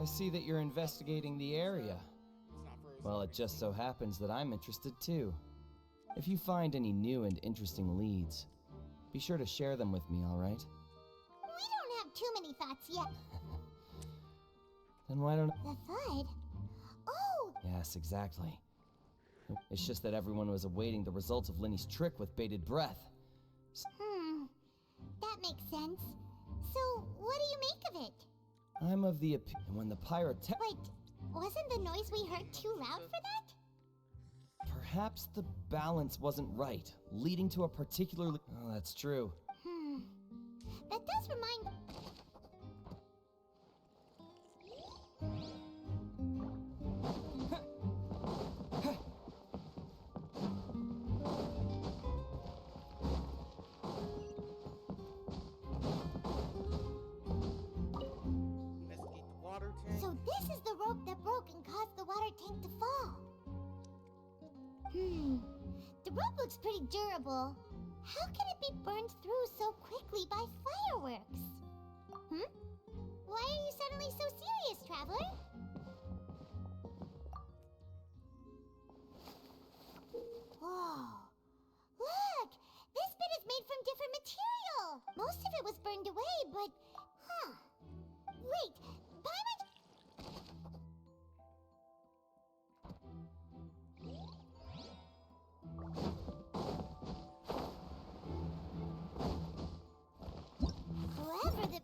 I see that you're investigating the area. Well, it just so happens that I'm interested too. If you find any new and interesting leads, be sure to share them with me, alright? We don't have too many thoughts yet. Then why don't... The thud? Oh! Yes, exactly. It's just that everyone was awaiting the results of Linny's trick with bated breath. That makes sense. So, what do you make of it? I'm of the opinion when the pyrotech... But wasn't the noise we heard too loud for that? Perhaps the balance wasn't right, leading to a particularly... Oh, that's true. That does remind... So this is the rope that broke and caused the water tank to fall. The rope looks pretty durable. How can it be burned through so quickly by fireworks? Why are you suddenly so serious, traveler? Whoa. Look! This bit is made from different material. Most of it was burned away, but... Wait, Paimon... Whoever the...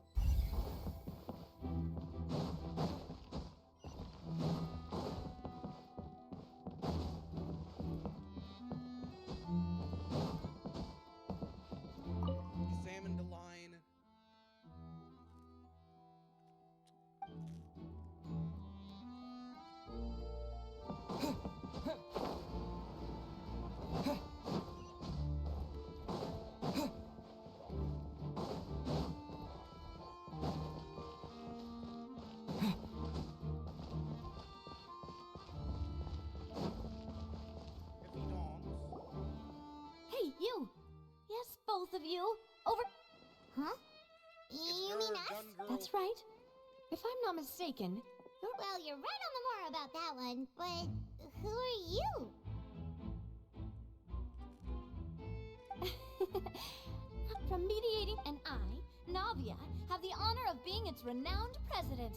Examine the line. Hey, you! Yes, both of you. Over... Huh? You mean us? That's right. If I'm not mistaken, you're... Well, you're right on the more about that one, but who are you? From mediating, and I, Navia, have the honor of being its renowned president.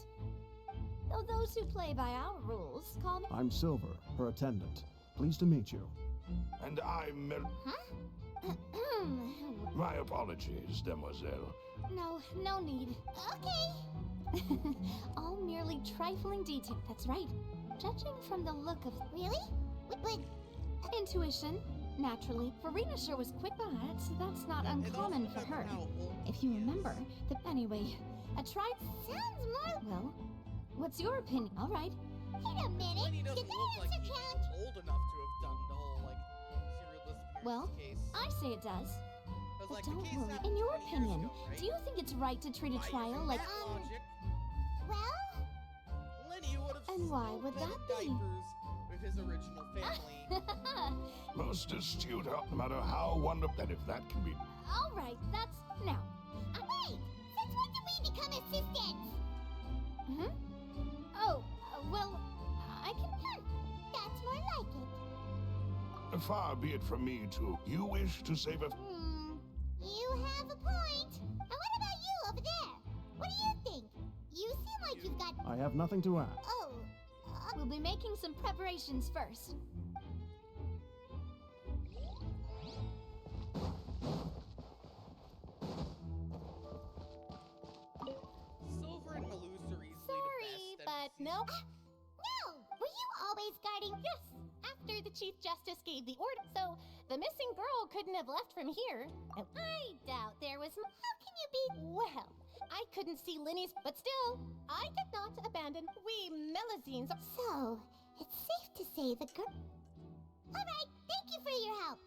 Though those who play by our rules call me... I'm Silver, her attendant. Pleased to meet you. And I'm My apologies, demoiselle. No need. Okay. All merely trifling detail. That's right. Judging from the look of... Really? But... Intuition, naturally. Farina sure was quick, but that's not uncommon for her. If you remember, anyway, a tried... Sounds more... Well, what's your opinion? All right. Wait a minute. Lenny Did doesn't that look like answer he's count? old enough to have done the whole, serial disappearance Well, case. I say it does. But, But the don't case worry. happened In your 20 years opinion, ago, right? do you think it's right to treat a By trial using like... that logic, Well... Lenny would have And why still would been that in be? diapers with his original family. Most astute, no matter how wonderful. And if that can be... All right, that's... Now. Wait! Since when did we become assistants? Oh, well, I can... That's more like it. Far be it from me to... You wish to save a... You have a point. And what about you over there? What do you think? You seem like you've got... I have nothing to add. Oh, We'll be making some preparations first. Silver and Maloosa are easily Sorry, the but best no. no! Were you always guarding... Yes, after the Chief Justice gave the order, so the missing girl couldn't have left from here. And I doubt there was... How can you be... Well, I couldn't see Linny's, but still, I did not abandon we Melazines. So, it's safe to say the girl... Alright, thank you for your help.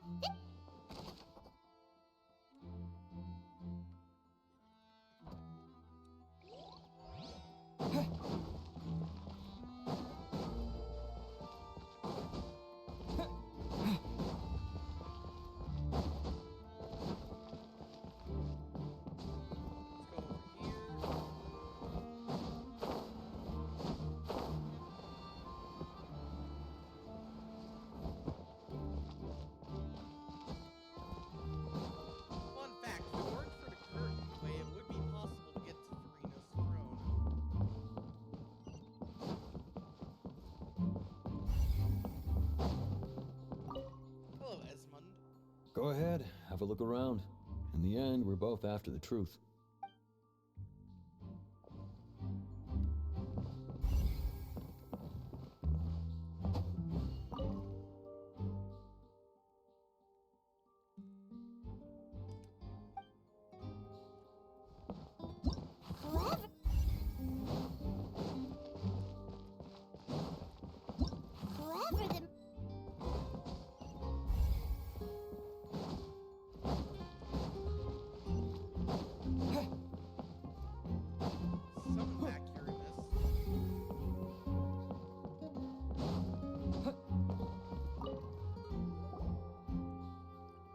Let's go over here. Go ahead, have a look around. In the end, we're both after the truth. Whoever... Whoever the... Something back here in this.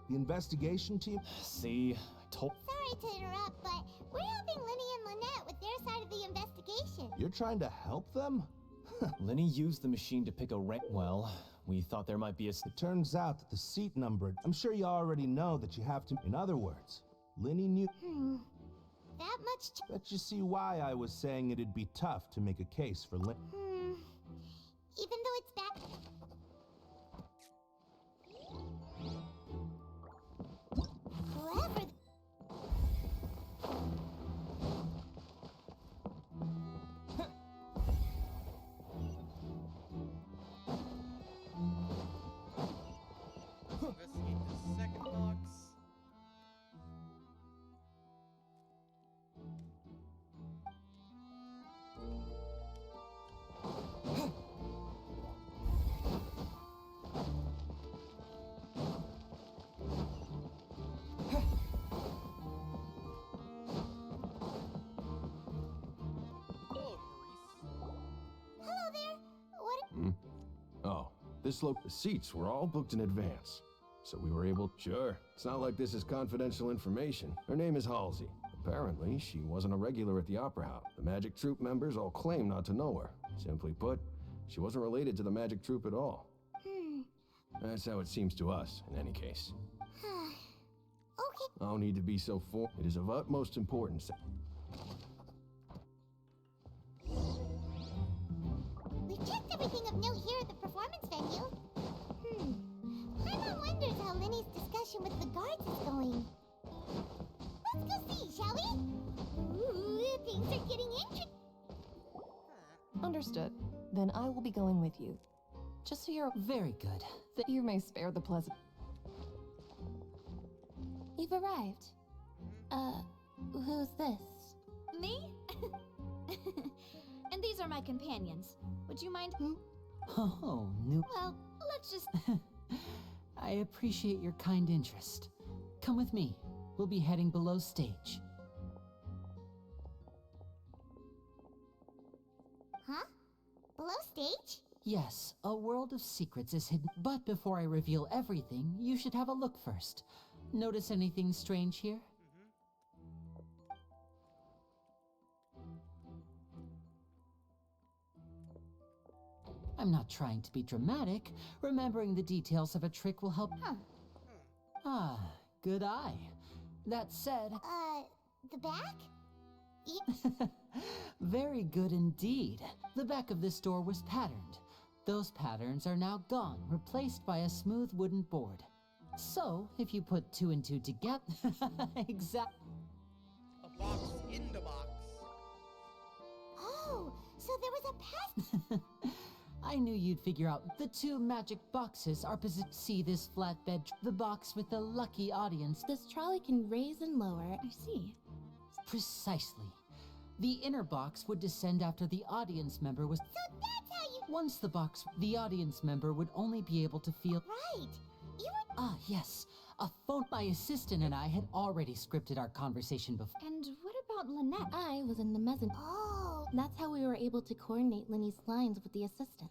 The investigation team? See, I told. Sorry to interrupt, but we're helping Linny and Lynette with their side of the investigation. You're trying to help them? Lenny used the machine to pick a rank. Well, we thought there might be a. It turns out that the seat number... I'm sure you already know that you have to... In other words, Linny knew... That much... Bet you see why I was saying it'd be tough to make a case for Lynn. Even though it's back... Whoever... Investigate the second box. Hello, Maurice. Hello there. What... Oh, the seats were all booked in advance. So we were able... Sure, it's not like this is confidential information. Her name is Halsey. Apparently, she wasn't a regular at the Opera House. The Magic Troupe members all claim not to know her. Simply put, she wasn't related to the Magic Troupe at all. That's how it seems to us, in any case. Okay. No need to be so It is of utmost importance. We've checked everything of note here at the performance venue. Paimon wonders how Linny's discussion with the guards is going. Let's go see, shall we? Ooh, things are getting interesting. Understood. Then I will be going with you. Just so you're Very good. that you may spare the pleasant. You've arrived. Who's this? Me? And these are my companions. Would you mind? Oh, new. Well, let's just. I appreciate your kind interest. Come with me. We'll be heading below stage. Huh? Below stage? Yes, a world of secrets is hidden. But before I reveal everything, you should have a look first. Notice anything strange here? I'm not trying to be dramatic. Remembering the details of a trick will help. Ah, good eye. That said, The back? very good indeed. The back of this door was patterned. Those patterns are now gone, replaced by a smooth wooden board. So, if you put two and two together... Exactly. A box in the box. Oh, so there was a pass. I knew you'd figure out. The two magic boxes are positioned. See this flatbed? The box with the lucky audience. This trolley can raise and lower. I see. Precisely. The inner box would descend after the audience member was... So that's how you... Once the audience member would only be able to feel... Right. You were... Ah, yes. A phone... My assistant and I had already scripted our conversation before. And what about Lynette? I was in the mezzanine. Oh. That's how we were able to coordinate Linny's lines with the assistant.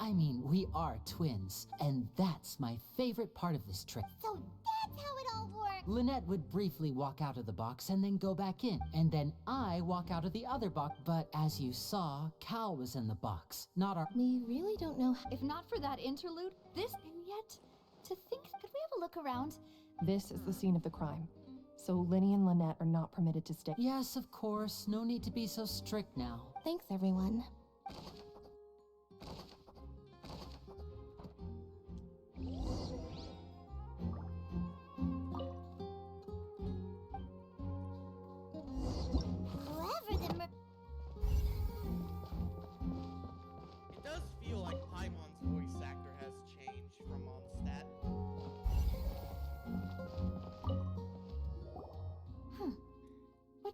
I mean, we are twins, and that's my favorite part of this trick. So that's how it all works. Lynette would briefly walk out of the box and then go back in, and then I walk out of the other box. But as you saw, Cal was in the box, not our... We really don't know how. If not for that interlude, this. And yet, to think. Could we have a look around? This is the scene of the crime. So Linny and Lynette are not permitted to stay. Yes, of course. No need to be so strict now. Thanks, everyone.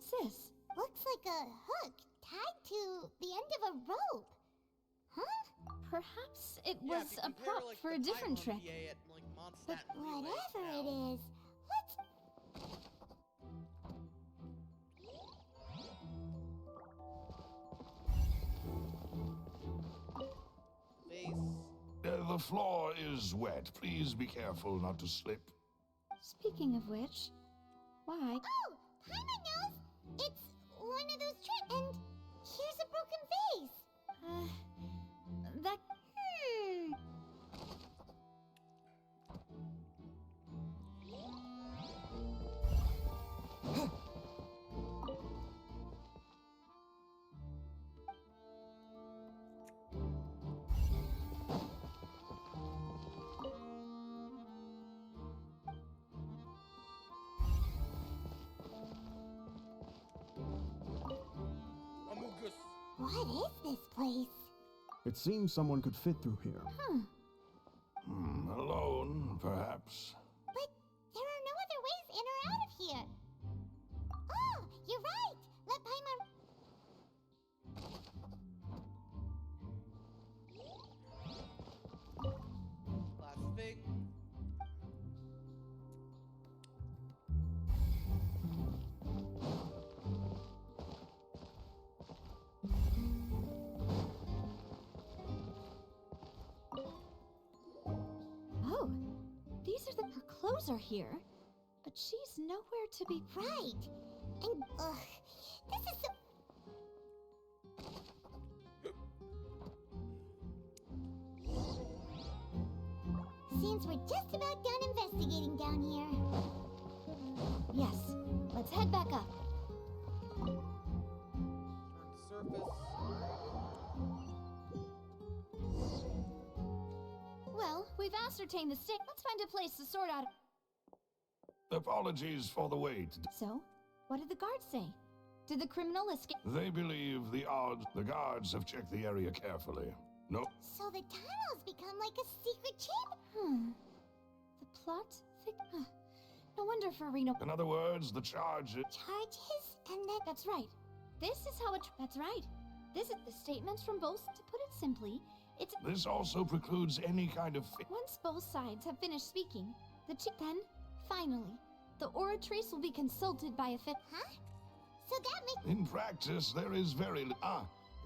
What's this? Looks like a hook tied to the end of a rope. Huh? Perhaps it Yeah, was if you a compare, prop like, for the a different Paimon trick. VA at, like, Mondstadt But and Relay whatever now. it is, let's... Face. The floor is wet. Please be careful not to slip. Speaking of which, why? Oh, Paimon knows! It's one of those tricks, and here's a broken vase. That. Amogus. What is this place? It seems someone could fit through here. Alone, perhaps. But there are no other ways in or out of here. Oh, you're right. Let Paimon... Last thing. Oh, these are her clothes are here, but she's nowhere to be. Right. And, this is so... Seems we're just about done investigating down here. Yes, let's head back up. Turn to surface. Well, we've ascertained the stick. Let's find a place to sort out. Apologies for the wait. So, what did the guards say? Did the criminal escape? They believe the guards have checked the area carefully. No, So the tunnel's become like a secret chamber. The plot thick. No wonder Farino. in other words, the charge. Charges, and then... That's right. This is how it. That's right. This is the statements from both. To put it simply, it's This also precludes any kind of. once both sides have finished speaking, then finally, the oratrice will be consulted by a fifth. Huh? So that makes... In practice, there is very.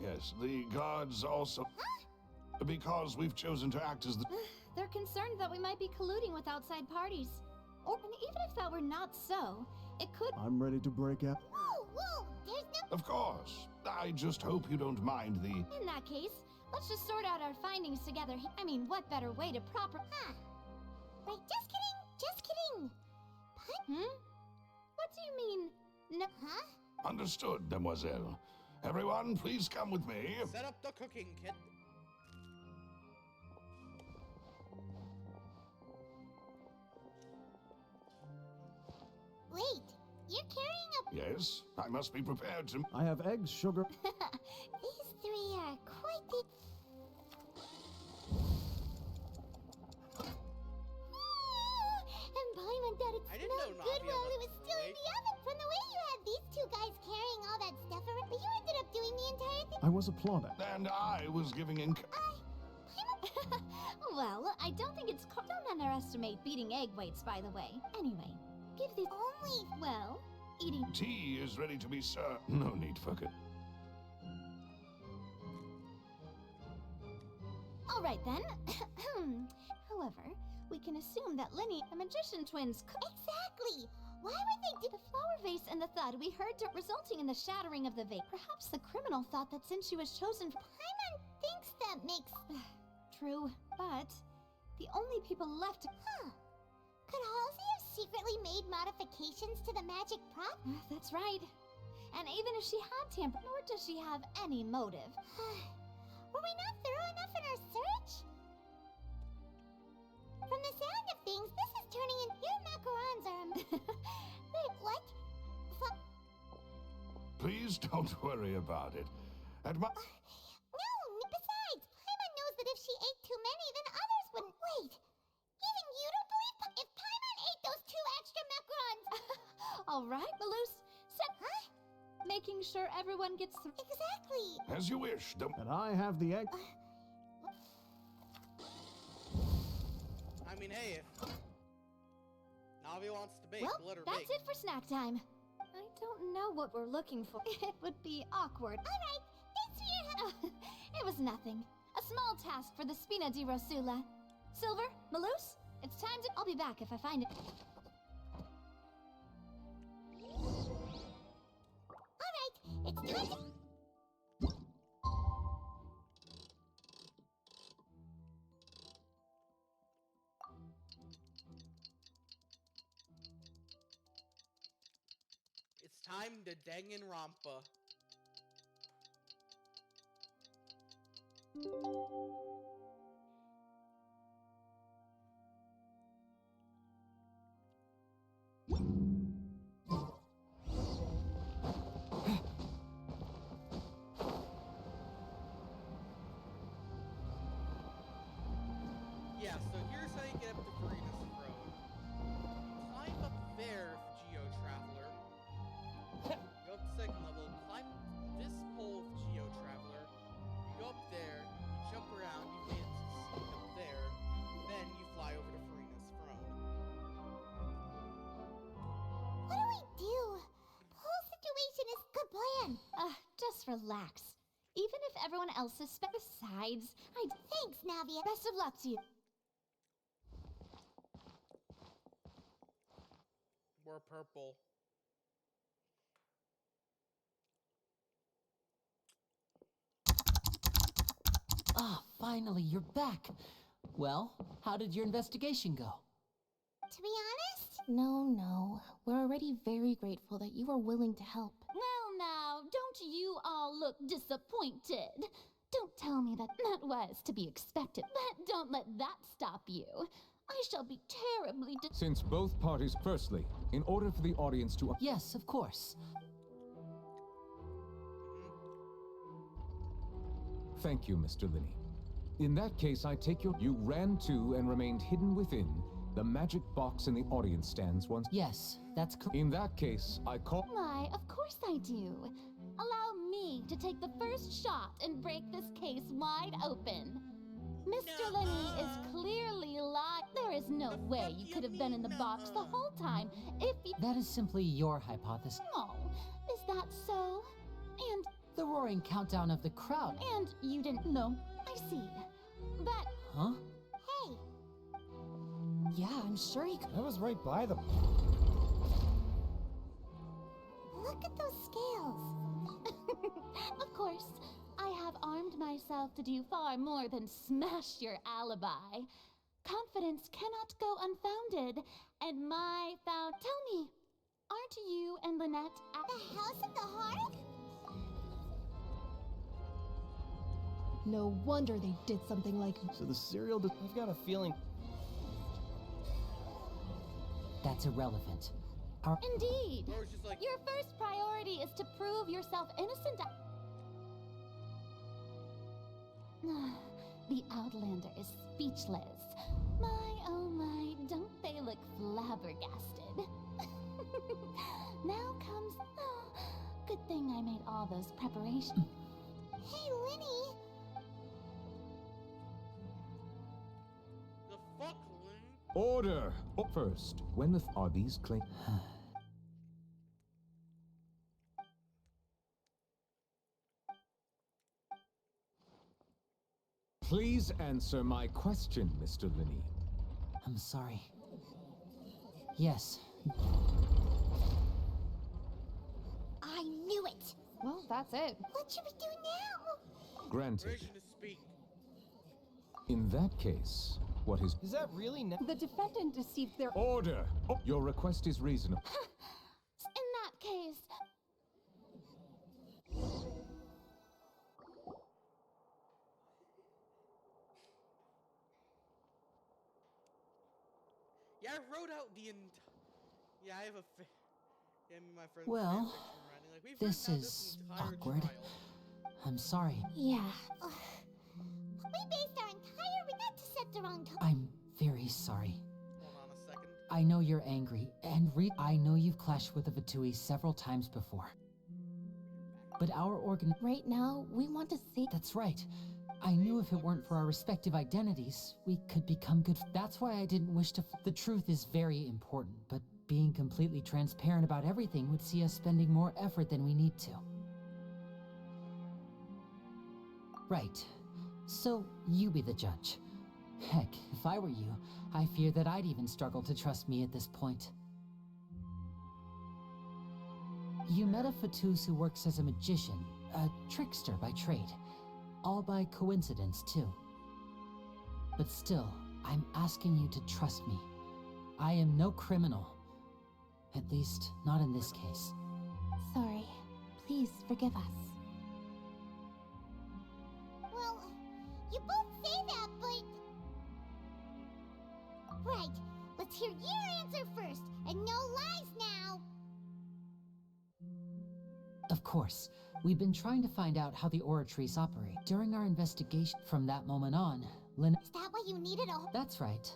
Yes, the guards also. Because we've chosen to act as the. They're concerned that we might be colluding with outside parties. And even if that were not so, it could. I'm ready to break out. Whoa, there's no... Of course. I just hope you don't mind the. In that case, let's just sort out our findings together. I mean, what better way to proper. Right, just kidding. What do you mean? No. Huh? Understood, demoiselle. Everyone, please come with me. Set up the cooking kit. Wait, you're carrying a... Yes, I must be prepared to. I have eggs, sugar. These three are quite the... And Paimon thought it I didn't know smelled good Navia while it was was still in the oven. From the way you had these two guys carrying all that stuff around, but you ended up doing the entire thing. I was applauding. And I was giving in. Well, I don't think it's. Don't underestimate beating egg whites, by the way. Anyway, give these. Only... Well, eating. Tea is ready to be served. No need for it. All right then. However, we can assume that Linny, the magician twins, Exactly! Why would they do... the flower vase and the thud we heard resulting in the shattering of the vase. Perhaps the criminal thought that since she was chosen for. Paimon thinks that makes... True, but the only people left. Could Halsey have secretly made modifications to the magic prop? That's right. And even if she had tampered, nor does she have any motive. Were we not thorough enough in our search? From the sound of things, this is turning in... Your macarons are... Wait, what? Please don't worry about it. At my. No, besides, Paimon knows that if she ate too many, then others wouldn't. Wait, even you don't believe if Paimon ate those 2 extra macarons? All right, Maloose. Huh? making sure everyone gets through. Exactly. As you wish. And I have the egg. I mean, hey, if Navi wants to bake, Well, let her that's bake. it for snack time. I don't know what we're looking for. It would be awkward. All right. Thanks for your help. It was nothing. A small task for the Spina di Rosula. Silver, Malus, it's time to. I'll be back if I find it. All right. It's time to... It's time to Danganronpa. Yeah, so here's how you get up to Verena's Road. Climb up there, Geo Traveler. Go up to second level, climb this pole, Geo Traveler. You go up there, you jump around, you get to the seat up there, then you fly over to Verena's Throne. What do we do? The whole situation is good plan. Just relax. Even if everyone else suspects. Besides, Thanks, Navia. best of luck to you. We're purple. Ah, finally, you're back. Well, how did your investigation go? To be honest, No. We're already very grateful that you were willing to help. Well, now, don't you all look disappointed? Don't tell me that was to be expected. Don't let that stop you. I shall be terribly Since both parties, firstly, in order for the audience to... Yes, of course. Thank you, Mr. Linney. In that case, I take your... You ran to and remained hidden within the magic box in the audience stands once... Yes, that's correct. In that case, I call... Why, of course I do. Allow me to take the first shot and break this case wide open. Mr. Linney is clearly lying. There is no way you could have been in the box the whole time if you... That is simply your hypothesis. Oh, is that so? And... The roaring countdown of the crowd. And you didn't know. I see. But... Huh? hey, Yeah, I'm sure he could. I was right by them. look at those scales. Of course, I have armed myself to do far more than smash your alibi. Confidence cannot go unfounded, and my found... Tell me, aren't you and Lynette at... The house of the hearth? No wonder they did something like. So the serial... I've got a feeling... That's irrelevant. Indeed. Or it's just like, Your first priority is to prove yourself innocent. The Outlander is speechless. My, oh my, don't they look flabbergasted? Now comes... Oh, good thing I made all those preparations. Hey, Linny. the fuck, Lynn? Order! Oh, first, when the... Are these claims... Please answer my question, Mr. Linney. I'm sorry. Yes. I knew it. Well, that's it. What should we do now? Granted. Permission to speak. In that case, what is... Is that really The defendant deceived their. Order! Oh, your request is reasonable. In that case... Yeah, I wrote out the Yeah, I have a yeah, me and my friends. Well, writing. Like, we've this written out is entire awkward. trial. I'm sorry. Yeah. We based our entire regatta to set the wrong tone. I'm very sorry. Hold on a second. I know you're angry, and I know you've clashed with the Vatui several times before. But our Right now, we want to see. That's right. I knew if it weren't for our respective identities, we could become good. That's why I didn't wish to. The truth is very important, but being completely transparent about everything would see us spending more effort than we need to. Right. So, you be the judge. Heck, if I were you, I fear that I'd even struggle to trust me at this point. You met a Fatus who works as a magician, a trickster by trade. All by coincidence, too. But still, I'm asking you to trust me. I am no criminal. At least, not in this case. Sorry. Please forgive us. Well, you both say that, but... Right. Let's hear your answer first, and no lies now! Of course. We've been trying to find out how the oratories operate. During our investigation, from that moment on, Is that why you needed a... That's right.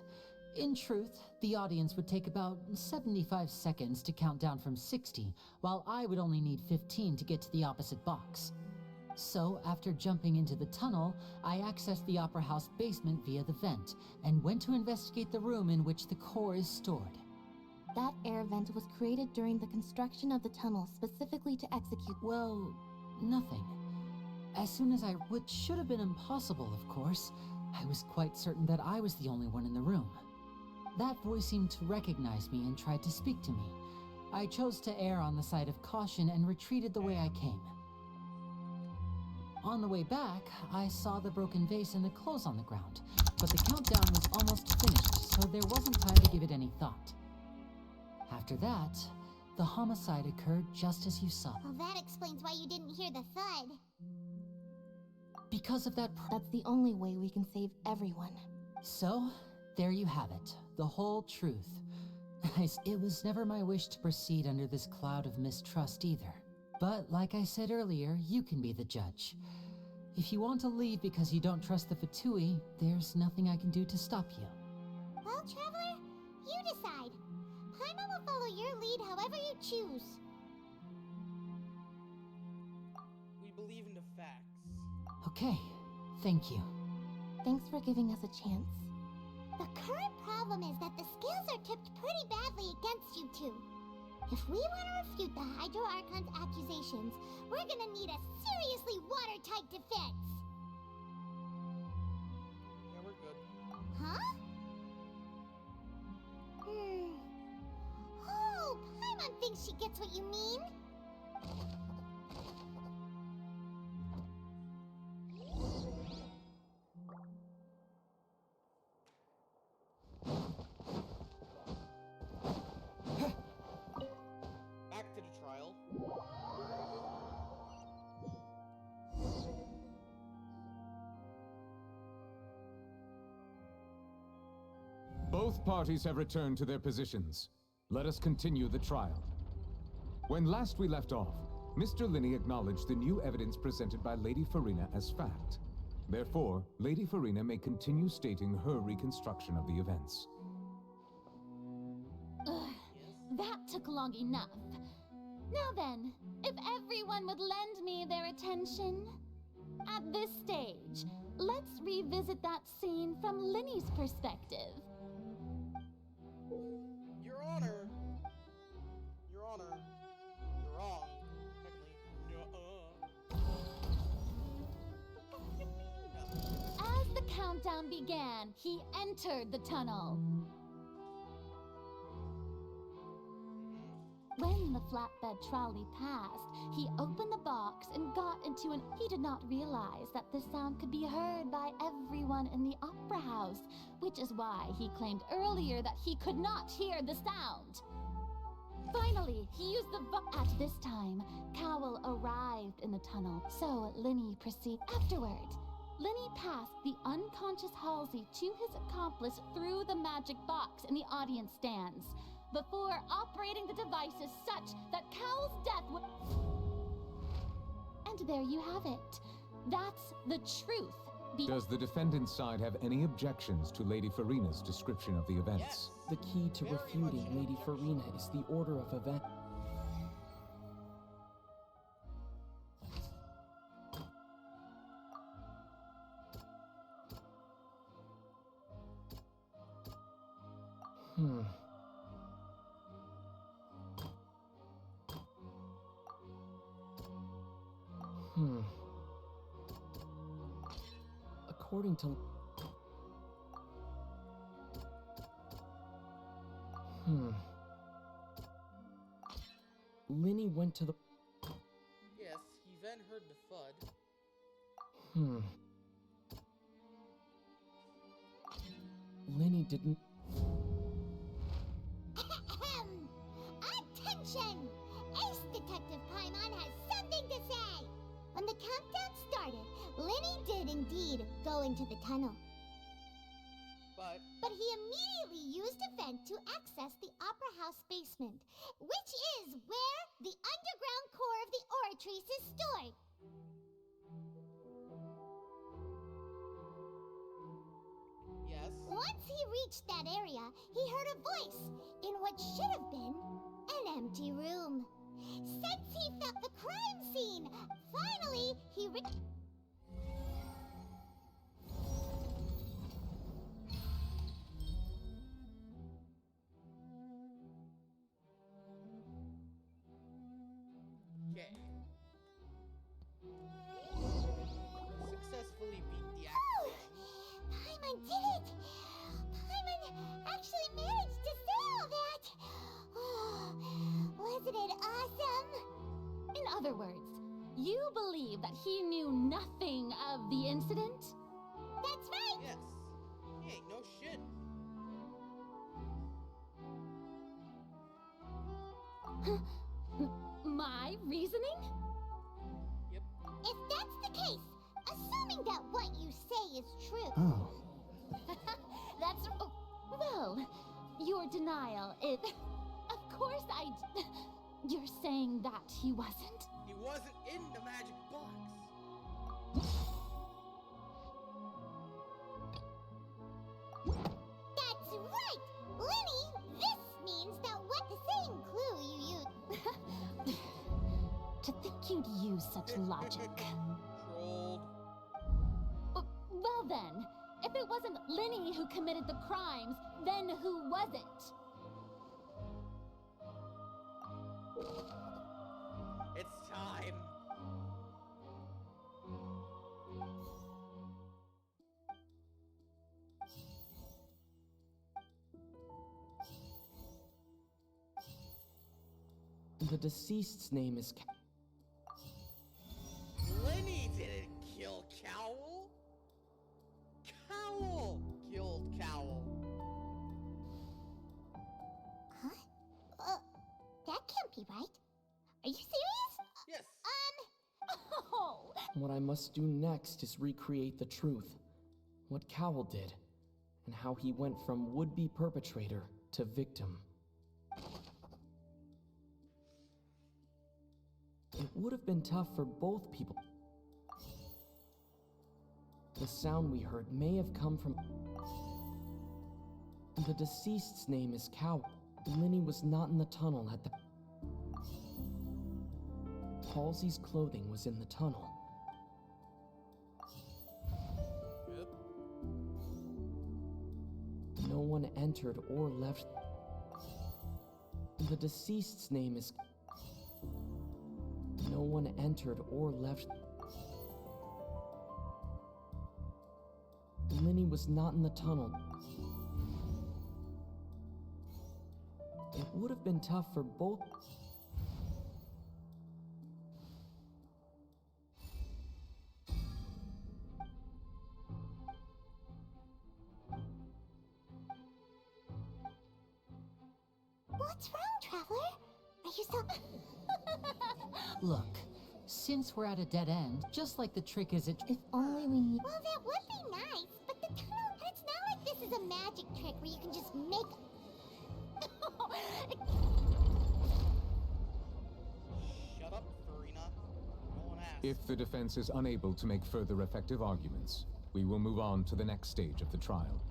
In truth, the audience would take about 75 seconds to count down from 60, while I would only need 15 to get to the opposite box. So, after jumping into the tunnel, I accessed the Opera House basement via the vent, and went to investigate the room in which the core is stored. That air vent was created during the construction of the tunnel specifically to execute. Well, nothing. As soon as which should have been impossible, of course, I was quite certain that I was the only one in the room. That voice seemed to recognize me and tried to speak to me. I chose to err on the side of caution and retreated the way I came. On the way back, I saw the broken vase and the clothes on the ground, but the countdown was almost finished, so there wasn't time to give it any thought. After that, the homicide occurred just as you saw. Well, that explains why you didn't hear the thud. Because of that That's the only way we can save everyone. So, there you have it. The whole truth. It was never my wish to proceed under this cloud of mistrust either. But, like I said earlier, you can be the judge. If you want to leave because you don't trust the Fatui, there's nothing I can do to stop you. Well, Traveler, you decide. Paimon will follow your lead however you choose. We believe in the facts. Okay, thank you. Thanks for giving us a chance. The current problem is that the scales are tipped pretty badly against you two. If we want to refute the Hydro Archon's accusations, we're gonna need a seriously watertight defense. Yeah, we're good. Huh? Oh, Paimon thinks she gets what you mean. Back to the trial. Both parties have returned to their positions. Let us continue the trial. When last we left off, Mr. Linney acknowledged the new evidence presented by Lady Farina as fact. Therefore, Lady Farina may continue stating her reconstruction of the events. Ugh, that took long enough. Now then, if everyone would lend me their attention. At this stage, let's revisit that scene from Linney's perspective. Your Honor. Your Honor. You're wrong. As the countdown began, he entered the tunnel. When the flatbed trolley passed, he opened the box and got into an... He did not realize that the sound could be heard by everyone in the opera house, which is why he claimed earlier that he could not hear the sound. Finally, he used the At this time, Cowell arrived in the tunnel, so Linney proceeded. Afterward, Linney passed the unconscious Halsey to his accomplice through the magic box in the audience stands, before operating the devices such that Cowell's death would... And there you have it. That's the truth. Does the defendant's side have any objections to Lady Farina's description of the events? The key to refuting Lady Farina is the order of events. According to... Linny went to the... Yes, he then heard the thud. Linny didn't... Attention! Ace Detective Paimon has something to say! When the countdown started, Linny did indeed go into the tunnel. But he immediately used a vent to access the Opera House basement, which is where the underground core of the Oratrice is stored. Yes. Once he reached that area, he heard a voice in what should have been an empty room. Since he felt the crime scene, finally he Okay. Successfully beat the activation. Paimon did it! Paimon actually managed to say all that! Wasn't it awesome? In other words, you believe that he knew nothing of the incident? That's right! Yes. He ain't no shit. My reasoning? Yep. If that's the case, assuming that what you say is true... Oh. That's... Oh, well, your denial, it... Of course You're saying that he wasn't? He wasn't in the magic box. That's right! Linny, this means that what the same clue you used... To think you'd use such logic. Trolled. Well then, if it wasn't Linny who committed the crimes, then who was it? It's time. The deceased's name is... Linny didn't kill Cowell. Cowell killed Cowell. Huh? That can't be right. Are you serious? Yes. Oh! What I must do next is recreate the truth. What Cowell did, and how he went from would-be perpetrator to victim. It would have been tough for both people. The sound we heard may have come from... The deceased's name is Cowell. Linny was not in the tunnel at the... Halsey's clothing was in the tunnel. Yep. No one entered or left. The deceased's name is... No one entered or left. Linny was not in the tunnel. It would have been tough for both... What's wrong, Traveler? Are you so... Look, since we're at a dead end, just like the trick is If only we knew. Well, that would be nice, but the tunnel... And it's not like this is a magic trick where you can just make... Shut up, Farina. No one asked. If the defense is unable to make further effective arguments, we will move on to the next stage of the trial.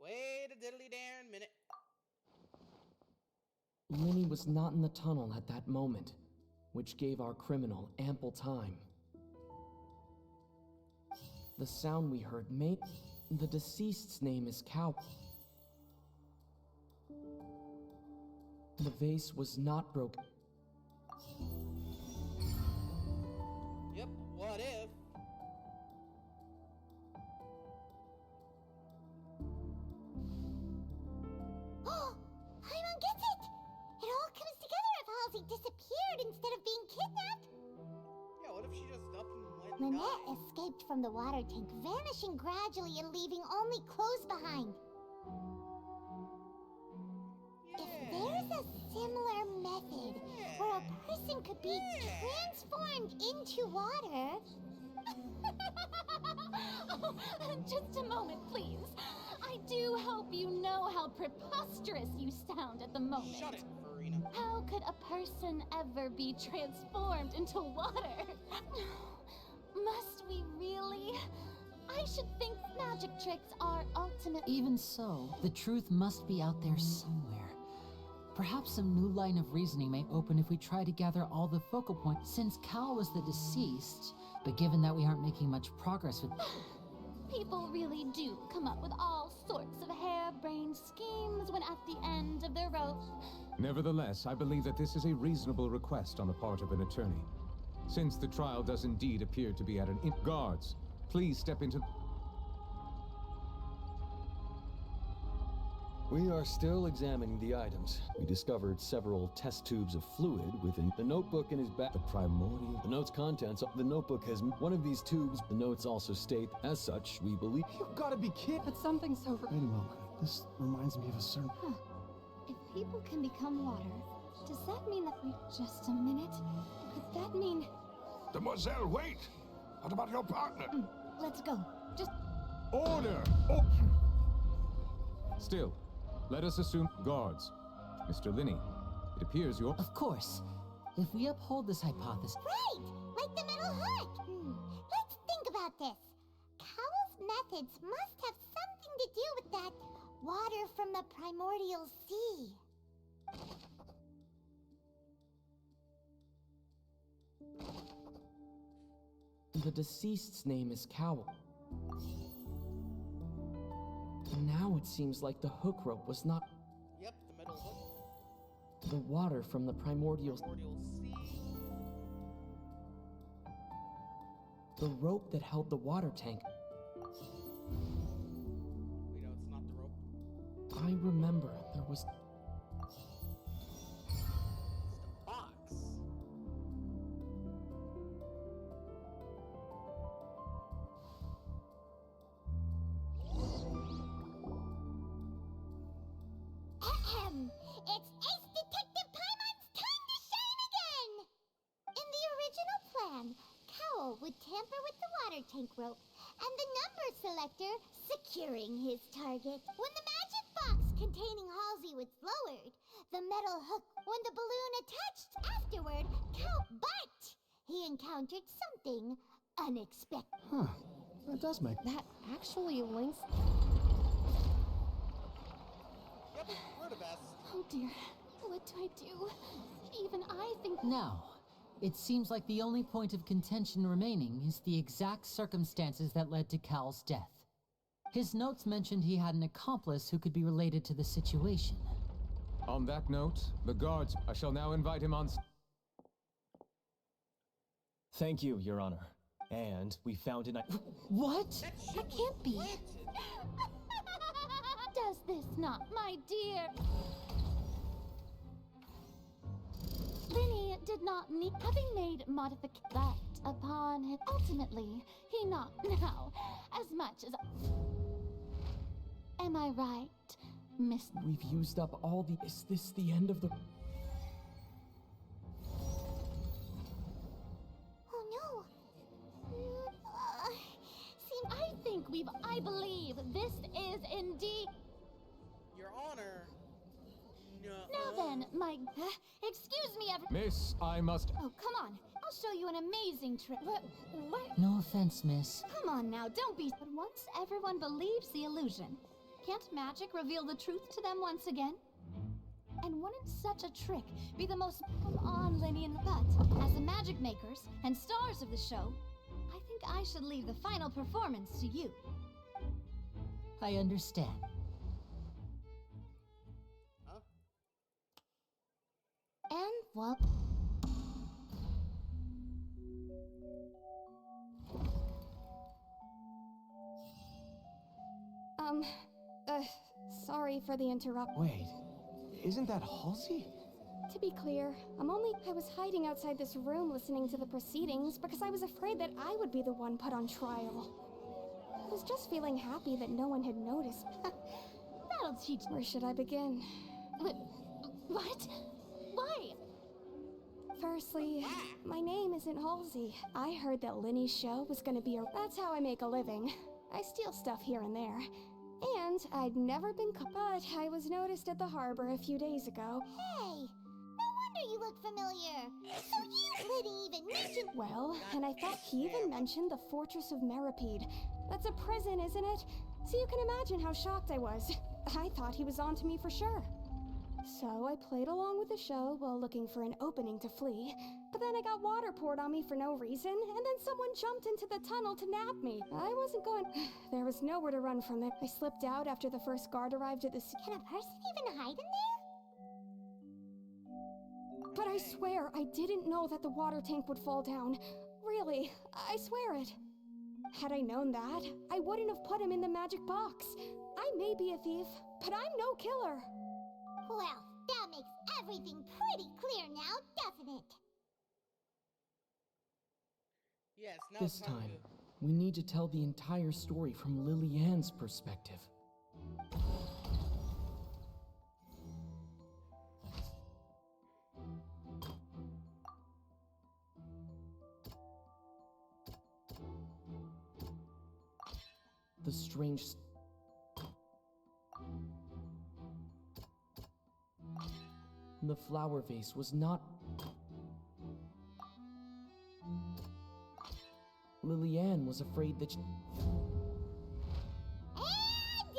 Wait a diddly darn minute. Linny was not in the tunnel at that moment, which gave our criminal ample time. The sound we heard may... The deceased's name is Cowell. The vase was not broken. Yep, what if? Oh, Paimon gets it! It all comes together if Halsey disappeared instead of being kidnapped. Yeah, what if she just up and went Lynette dying? escaped from the water tank, vanishing gradually and leaving only clothes behind. If there's a similar method where a person could be transformed into water... Oh, just a moment, please. I do hope you know how preposterous you sound at the moment. Shut it, Farina. How could a person ever be transformed into water? Must we really? I should think magic tricks are ultimate. Even so, the truth must be out there somewhere. Perhaps some new line of reasoning may open if we try to gather all the focal points. Since Cal was the deceased, but given that we aren't making much progress with... People really do come up with all sorts of harebrained schemes when at the end of their rope. Nevertheless, I believe that this is a reasonable request on the part of an attorney. Since the trial does indeed appear to be at an Guards, please step into... We are still examining the items. We discovered several test tubes of fluid within the notebook in his back. The primordial. The note's contents. The notebook has one of these tubes. The notes also state, as such, we believe. You gotta be kidding! But something so... Wait a moment. This reminds me of a certain... If people can become water, does that mean that we... Just a minute. Could that mean... Demoiselle, wait! What about your partner? Let's go. Just... Order! Oh. Still, let us assume... Guards. Mr. Linney, it appears you're... Of course. If we uphold this hypothesis... Right! Like the metal hook! Let's think about this. Cowell's methods must have something to do with that water from the primordial sea. The deceased's name is Cowell. Now it seems like the hook rope was not... Yep, the metal hook. The water from the primordial... Primordial sea. The rope that held the water tank. Wait, no, it's not the rope. I remember there was... It's the box. Ahem! It's Ace Detective Paimon's time to shine again! In the original plan, Cowell would tamper with the water tank rope and the number selector securing his target. When the magic box containing Halsey was lowered, the metal hook, when the balloon attached afterward, but he encountered something unexpected. Huh. That does make... That actually links... Yep, we're the best. Oh dear, what do I do? Even I think... Now, it seems like the only point of contention remaining is the exact circumstances that led to Cal's death. His notes mentioned he had an accomplice who could be related to the situation. On that note, the Guards... I shall now invite him on... Thank you, Your Honor. And we found an... What? That can't be. Does this not, my dear? Linny did not need... Having made modification that upon him, ultimately, he not now as much as... Am I right, Miss... We've used up all the... Is this the end of the... Oh no! I think I believe this is indeed... Your Honor. No. Now then, my... excuse me, Miss, I must... Oh, come on. I'll show you an amazing trick. What? No offense, miss. Come on now, don't be... But once everyone believes the illusion, can't magic reveal the truth to them once again? And wouldn't such a trick be the most... Come on, Linny and... But, as the magic makers and stars of the show, I think I should leave the final performance to you. I understand. Huh? What? Sorry for the interruption. Wait, isn't that Halsey? To be clear, I was hiding outside this room listening to the proceedings because I was afraid that I would be the one put on trial. I was just feeling happy that no one had noticed. That'll teach. Where should I begin? What? Why? Firstly, my name isn't Halsey. I heard that Linny's show was gonna be That's how I make a living. I steal stuff here and there. And I'd never been but I was noticed at the harbor a few days ago. Hey, no wonder you look familiar. So you didn't even mention. Well, and I thought he even mentioned the Fortress of Meripede. That's a prison, isn't it? So you can imagine how shocked I was. I thought he was onto me for sure. So I played along with the show while looking for an opening to flee. But then I got water poured on me for no reason, and then someone jumped into the tunnel to nab me. I wasn't going. There was nowhere to run from it. I slipped out after the first guard arrived at the Can a person even hide in there? But I swear, I didn't know that the water tank would fall down. Really, I swear it. Had I known that, I wouldn't have put him in the magic box. I may be a thief, but I'm no killer. Well, that makes everything pretty clear now, doesn't it? Yes, now This it's time time, we need to tell the entire story from Lily-Ann's perspective. The strange... The flower vase was not... Lily-Ann was afraid that And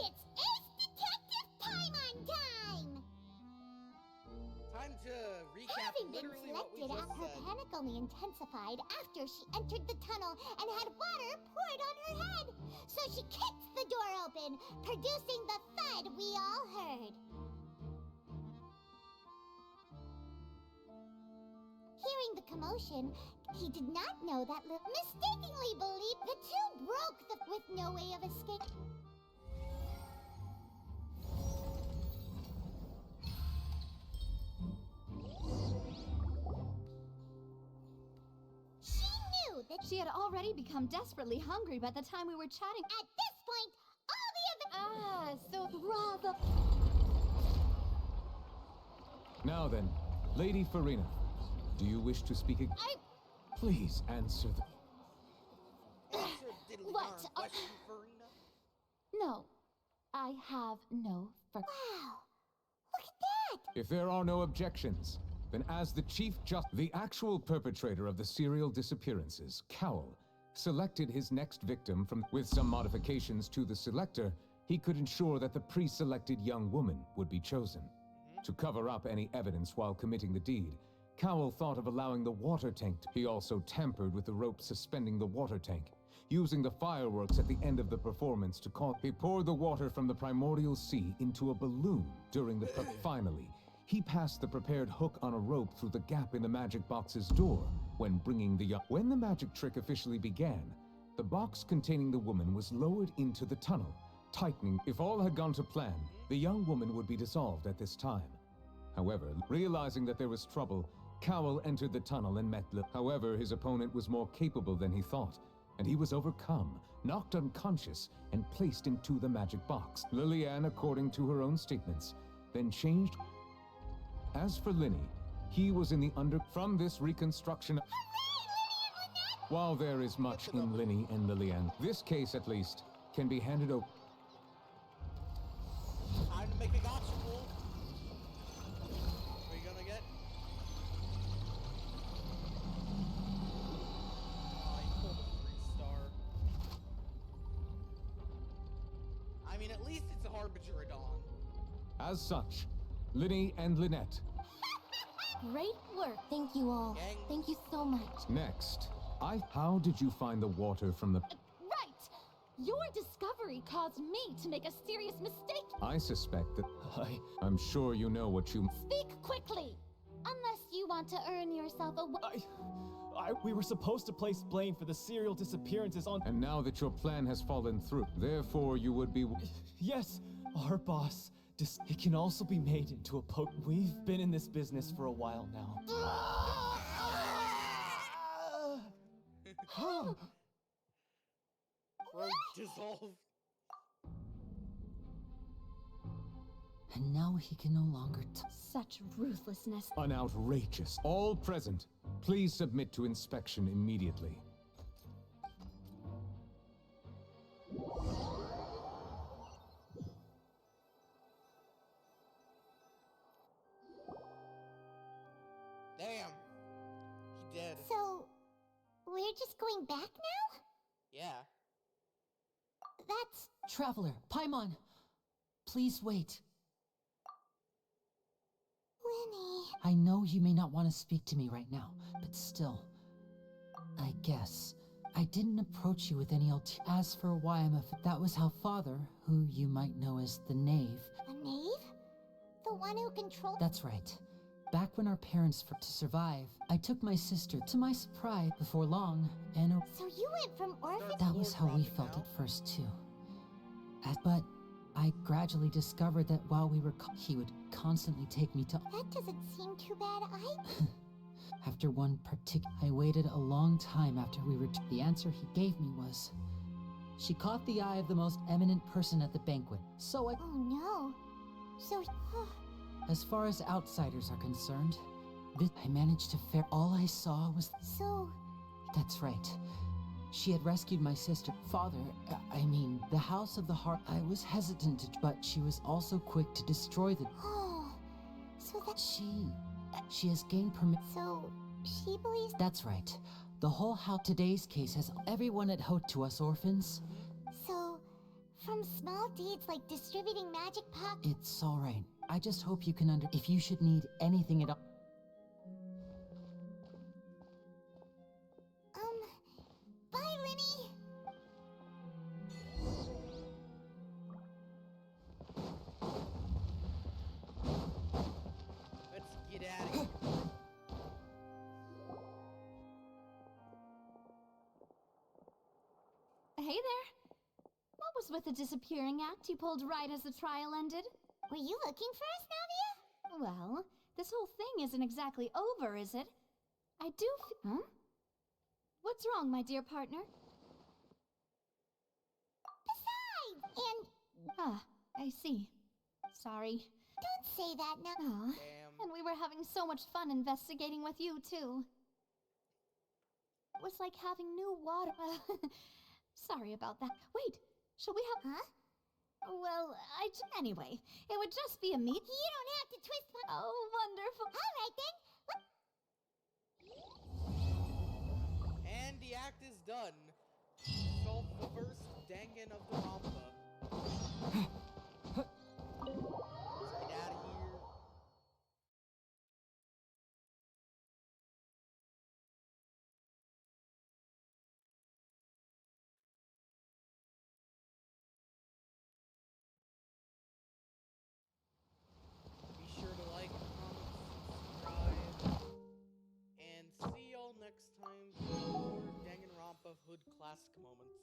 it's Ace Detective time on time! Time to recap Having been literally what we selected, just her said. panic only intensified after she entered the tunnel and had water poured on her head. So she kicked the door open, producing the thud we all heard. Hearing the commotion, he did not know that mistakenly believed the two broke with no way of escape. She knew that She had already become desperately hungry by the time we were chatting. at this point, all the So rather. Now then, Lady Farina, do you wish to speak again? Please answer the... What? No, I have no. Wow, look at that! If there are no objections, then as the the actual perpetrator of the serial disappearances, Cowell, selected his next victim from, with some modifications to the selector, he could ensure that the pre-selected young woman would be chosen. To cover up any evidence while committing the deed, Cowell thought of allowing the water tank to... He also tampered with the rope suspending the water tank, using the fireworks at the end of the performance to call... He poured the water from the primordial sea into a balloon during the... Finally, he passed the prepared hook on a rope through the gap in the magic box's door when bringing the... When the magic trick officially began, the box containing the woman was lowered into the tunnel, tightening. If all had gone to plan, the young woman would be dissolved at this time. However, realizing that there was trouble, Cowell entered the tunnel and met However, his opponent was more capable than he thought, and he was overcome, knocked unconscious, and placed into the magic box. Lily-Ann, according to her own statements, then changed. As for Linny, he was in the From this reconstruction... While there is much in Linny and Lily-Ann, this case at least can be handed over. Time to make a gotcha roll. What are you gonna get? Oh, he pulled a 3-star. I mean, at least it's a harbinger of dawn. As such, Linny and Lynette. Great work. Thank you all. Thank you so much. Next, how did you find the water from the... Right! Your discovery caused me to make a serious mistake. I suspect that... I'm sure you know what you... Speak quickly! Unless you want to earn yourself a... We were supposed to place blame for the serial disappearances on... And now that your plan has fallen through, therefore you would be... Yes, our boss. It can also be made into a poke. We've been in this business for a while now. Throat dissolved. And now he can no longer Such ruthlessness. An outrageous. All present, please submit to inspection immediately. Damn. He dead. So, we're just going back now? Yeah. That's... Traveler, Paimon, please wait. Winnie... I know you may not want to speak to me right now, but still, I guess. I didn't approach you with any As for why I'm that was how Father, who you might know as the Knave... The knave? The one who controlled... That's right. Back when our parents to survive, I took my sister to my surprise before long, and... So you went from orphan... That was how we felt at first, too. But I gradually discovered that while we were he would constantly take me to... That doesn't seem too bad, After one I waited a long time after we returned. The answer he gave me was... She caught the eye of the most eminent person at the banquet, so I... Oh no. So... As far as outsiders are concerned, I managed to fare... All I saw was... So... That's right. She had rescued my sister, father, I mean, the House of the Heart. I was hesitant to, but she was also quick to destroy the... Oh, so that... She has gained permit... So, she believes... That's right. The whole how today's case has everyone at Hote to us orphans. So, from small deeds like distributing magic puck... It's alright. I just hope you can if you should need anything at all... Bye, Linny! Let's get out of here. Hey there. What was with the disappearing act you pulled right as the trial ended? Were you looking for us, Navia? Well, this whole thing isn't exactly over, is it? I do Huh? What's wrong, my dear partner? Besides, and... Ah, I see. Sorry. Don't say that now. Aw, and we were having so much fun investigating with you, too. It was like having new water. Sorry about that. Wait, shall we have... Huh? Well, anyway, it would just be a meet. You don't have to twist my... Oh, wonderful. All right, then. And the act is done. Solve the first Dangan of the Rampa. Let's get out of here. Be sure to like, comment, subscribe, and see y'all next time for more Danganronpa Hood Classic moments.